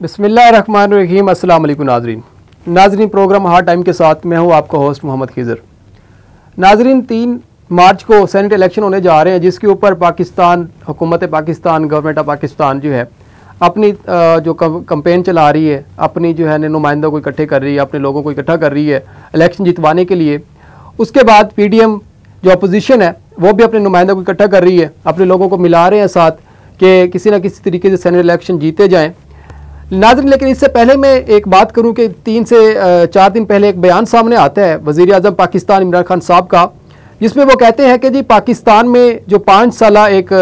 बिस्मिल्लाहिर्रहमानिर्रहीम। अस्सलाम वालेकुम नाजरीन प्रोग्राम हार्ड टाइम के साथ मैं हूँ आपका होस्ट मोहम्मद खिज़र। नाजरीन 3 मार्च को सेनेट इलेक्शन होने जा रहे हैं, जिसके ऊपर पाकिस्तान हुकूमत पाकिस्तान गवर्नमेंट ऑफ पाकिस्तान जो है अपनी जो कंपेन चला रही है, अपनी जो है नुमाइंदों को इकट्ठे कर रही है, अपने लोगों को इकट्ठा कर रही है इलेक्शन जितवाने के लिए। उसके बाद PDM जो अपोजिशन है वो भी अपने नुमाइंदों को इकट्ठा कर रही है, अपने लोगों को मिला रहे हैं साथ कि किसी न किसी तरीके से सेनेट इलेक्शन जीते जाएँ नाज़रीन। लेकिन इससे पहले मैं एक बात करूं कि 3 से 4 दिन पहले एक बयान सामने आता है वज़ीर आज़म पाकिस्तान इमरान खान साहब का, जिसमें वो कहते हैं कि जी पाकिस्तान में जो 5 साला एक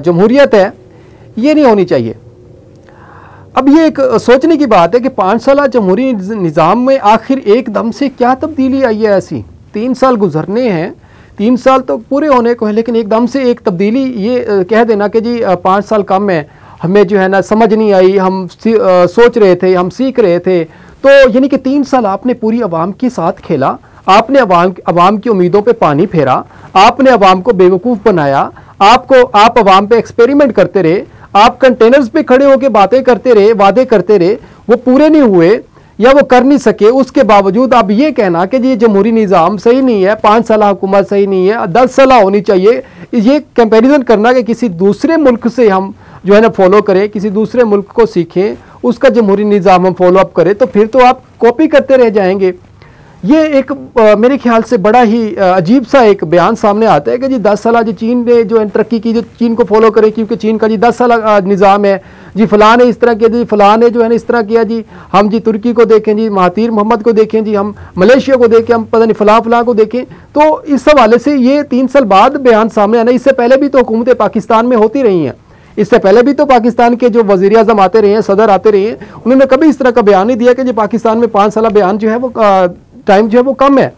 जमहूरियत है ये नहीं होनी चाहिए। अब ये एक सोचने की बात है कि 5 साला जमहूरी निज़ाम में आखिर एकदम से क्या तब्दीली आई है ऐसी। 3 साल गुजरने हैं, 3 साल तो पूरे होने को है, लेकिन एकदम से एक तब्दीली ये कह देना कि जी 5 साल कम है, हमें जो है ना समझ नहीं आई, हम सोच रहे थे, हम सीख रहे थे। तो यानी कि 3 साल आपने पूरी आवाम के साथ खेला, आपने आवाम की उम्मीदों पे पानी फेरा, आपने आवाम को बेवकूफ़ बनाया, आप आवाम पे एक्सपेरिमेंट करते रहे, आप कंटेनर्स पे खड़े होकर बातें करते रहे, वादे करते रहे, वो पूरे नहीं हुए या वो कर नहीं सके। उसके बावजूद अब ये कहना कि ये जमहूरी निज़ाम सही नहीं है, 5 साल हुकूमत सही नहीं है, 10 साल होनी चाहिए, ये कंपेरिजन करना कि किसी दूसरे मुल्क से हम जो है ना फॉलो करें, किसी दूसरे मुल्क को सीखें, उसका जमहूरी निज़ाम हम फॉलो अप करें, तो फिर तो आप कॉपी करते रह जाएंगे। ये एक मेरे ख्याल से बड़ा ही अजीब सा एक बयान सामने आता है कि जी 10 साल जी चीन ने जो है तरक्की की, जो चीन को फॉलो करे, क्योंकि चीन का जी 10 साल निज़ाम है, जी फ़लाँ ने इस तरह किया, जी फ़लाँ ने जो है ना इस तरह किया, जी हम जी तुर्की को देखें, जी महातीर मोहम्मद को देखें, जी हम मलेशिया को देखें, हम पता नहीं फ़लाँ को देखें। तो इस हवाले से ये 3 साल बाद बयान सामने आना, इससे पहले भी तो हुकूमतें पाकिस्तान में होती रही हैं, इससे पहले भी तो पाकिस्तान के जो वज़ीर आज़म आते रहे हैं, सदर आते रहे हैं, उन्होंने कभी इस तरह का बयान नहीं दिया कि जो पाकिस्तान में 5 साल बयान जो है वो टाइम जो है वो कम है।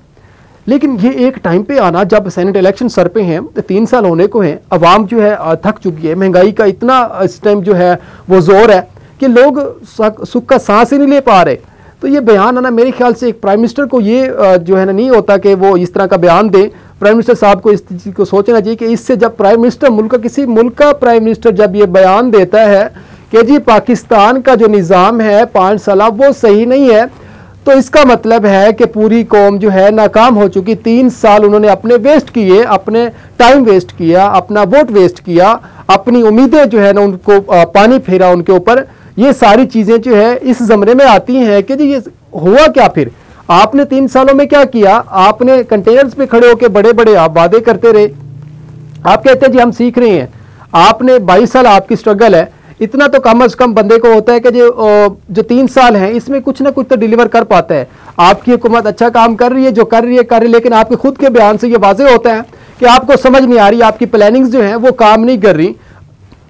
लेकिन ये एक टाइम पे आना जब सेनेट इलेक्शन सर पे हैं, 3 साल होने को हैं, अवाम जो है थक चुकी है, महंगाई का इतना इस टाइम जो है वो जोर है कि लोग सुख का सांस ही नहीं ले पा रहे। तो ये बयान आना मेरे ख्याल से एक प्राइम मिनिस्टर को ये जो है ना नहीं होता कि वो इस तरह का बयान दे। प्राइम मिनिस्टर साहब को इस चीज़ को सोचना चाहिए कि इससे जब प्राइम मिनिस्टर किसी मुल्क का प्राइम मिनिस्टर जब ये बयान देता है कि जी पाकिस्तान का जो निज़ाम है 5 साल वो सही नहीं है, तो इसका मतलब है कि पूरी कौम जो है नाकाम हो चुकी। 3 साल उन्होंने अपने वेस्ट किए, अपने टाइम वेस्ट किया, अपना वोट वेस्ट किया, अपनी उम्मीदें जो है ना उनको पानी फेरा उनके ऊपर। ये सारी चीज़ें जो है इस ज़मरे में आती हैं कि जी ये हुआ क्या। फिर आपने 3 सालों में क्या किया? आपने कंटेनर्स पे खड़े होकर बड़े बड़े आप वादे करते रहे, आप कहते हैं जी हम सीख रहे हैं। आपने 22 साल आपकी स्ट्रगल है, इतना तो कम अज कम बंदे को होता है कि जो 3 साल हैं इसमें कुछ ना कुछ तो डिलीवर कर पाता है। आपकी हुकूमत अच्छा काम कर रही है, जो कर रही है, लेकिन आपके खुद के बयान से ये वाज़ेह होता है कि आपको समझ नहीं आ रही, आपकी प्लानिंग्स जो हैं वो काम नहीं कर रही।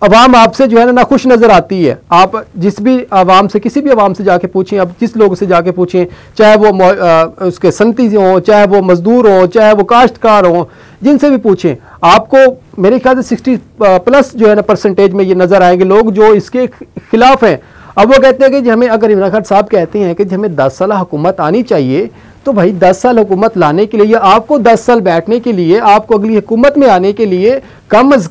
अवाम आपसे जो है ना खुश नज़र आती है। आप जिस भी आवाम से, किसी भी आवाम से जाके पूछें, आप जिस लोग से जाके पूछें, चाहे वो उसके सनती हों, चाहे वो मजदूर हों, चाहे वो काश्तकार हों, जिनसे भी पूछें, आपको मेरे ख्याल से 60+ जो है ना परसेंटेज में ये नज़र आएंगे लोग जो इसके खिलाफ हैं। अब वो कहते हैं कि हमें, अगर इमरान खान साहब कहते हैं कि हमें 10 साल हुकूमत आनी चाहिए, तो भाई 10 साल हुकूमत लाने के लिए, आपको 10 साल बैठने के लिए, आपको अगली हुकूमत में आने के लिए कम अज़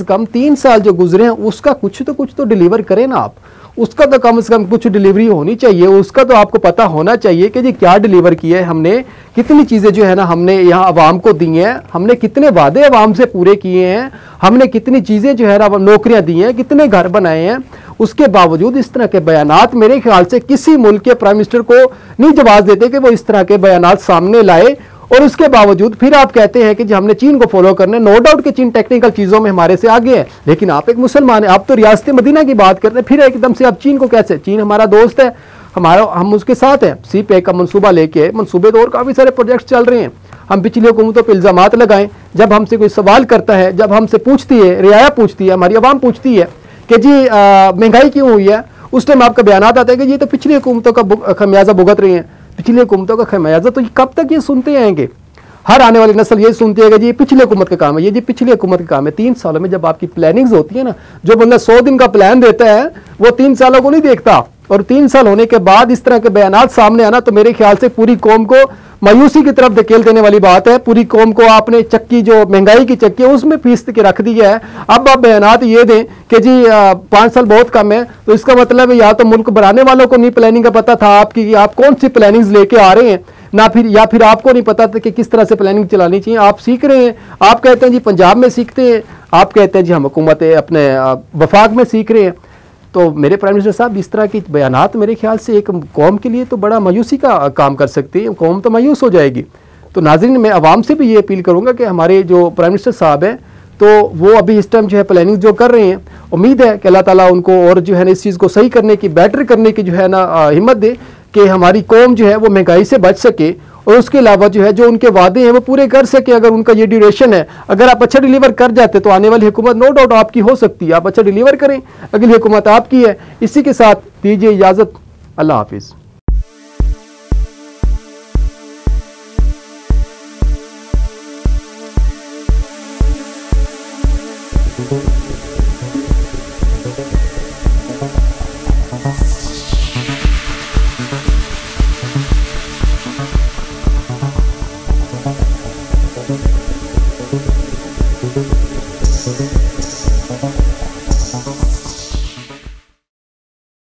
कम 3 साल जो गुजरे हैं उसका कुछ तो डिलीवर करें ना आप। उसका तो कम से कम कुछ डिलीवरी होनी चाहिए, उसका तो आपको पता होना चाहिए कि जी क्या डिलीवर किया है हमने, कितनी चीज़ें जो है ना हमने यहाँ आवाम को दी हैं, हमने कितने वादे आवाम से पूरे किए हैं, हमने कितनी चीज़ें जो है ना नौकरियाँ दी हैं, कितने घर बनाए हैं। उसके बावजूद इस तरह के बयानात मेरे ख्याल से किसी मुल्क के प्राइम मिनिस्टर को नहीं जवाब देते कि वो इस तरह के बयानात सामने लाए। और उसके बावजूद फिर आप कहते हैं कि जी हमने चीन को फॉलो करना है। नो डाउट कि चीन टेक्निकल चीज़ों में हमारे से आगे है, लेकिन आप एक मुसलमान हैं, आप तो रियासत मदीना की बात करते हैं, फिर एकदम से आप चीन को कैसे? चीन हमारा दोस्त है, हम उसके साथ हैं। CPEC का मनसूबा लेके, मनसूबे तो और काफ़ी सारे प्रोजेक्ट्स चल रहे हैं। हम पिछली हुकूमतों पर इल्ज़ामात लगाएं, जब हमसे कोई सवाल करता है, जब हमसे पूछती है, रियाया पूछती है, हमारी आवाम पूछती है कि जी महंगाई क्यों हुई है, उस टाइम आपका बयान आता है कि ये तो पिछली हुकूमतों का खमियाजा भुगत रही हैं, पिछली हुकूमतों का खमियाजा। तो ये कब तक ये सुनते आएंगे? हर आने वाली नस्ल ये सुनती है कि जी पिछली हुकूमत का काम है, ये जी पिछली हुकूमत का काम है। 3 सालों में जब आपकी प्लानिंग्स होती है ना, जो बंदा 100 दिन का प्लान देता है वो 3 सालों को नहीं देखता, और 3 साल होने के बाद इस तरह के बयानात सामने आना तो मेरे ख्याल से पूरी कौम को मायूसी की तरफ धकेल देने वाली बात है। पूरी कौम को आपने चक्की, जो महंगाई की चक्की है, उसमें पीस के रख दिया है। अब आप बयानात ये दें कि जी 5 साल बहुत कम है, तो इसका मतलब है या तो मुल्क बनाने वालों को नहीं प्लानिंग का पता था आपकी कि आप कौन सी प्लानिंग्स लेके आ रहे हैं, ना फिर या फिर आपको नहीं पता था कि किस तरह से प्लानिंग चलानी चाहिए। आप सीख रहे हैं, आप कहते हैं जी पंजाब में सीखते हैं, आप कहते हैं जी हम हुकूमत अपने वफाक में सीख रहे हैं। तो मेरे प्राइम मिनिस्टर साहब इस तरह की बयानात मेरे ख्याल से एक कौम के लिए तो बड़ा मायूसी का काम कर सकती है, कौम तो मायूस हो जाएगी। तो नाज़रीन, मैं आवाम से भी ये अपील करूँगा कि हमारे जो प्राइम मिनिस्टर साहब हैं तो वो अभी इस टाइम जो है प्लानिंग जो कर रहे हैं, उम्मीद है कि अल्लाह ताला उनको और जो है ना इस चीज़ को सही करने की, बेटर करने की जो है ना हिम्मत दे कि हमारी कौम जो है वो महंगाई से बच सके, और उसके अलावा जो है जो उनके वादे हैं वो पूरे कर सके। अगर उनका ये ड्यूरेशन है, अगर आप अच्छा डिलीवर कर जाते तो आने वाली हुकूमत नो डाउट आपकी हो सकती है, आप अच्छा डिलीवर करें, अगली हुकूमत आपकी है। इसी के साथ दीजिए इजाज़त, अल्लाह हाफिज़। Thank you.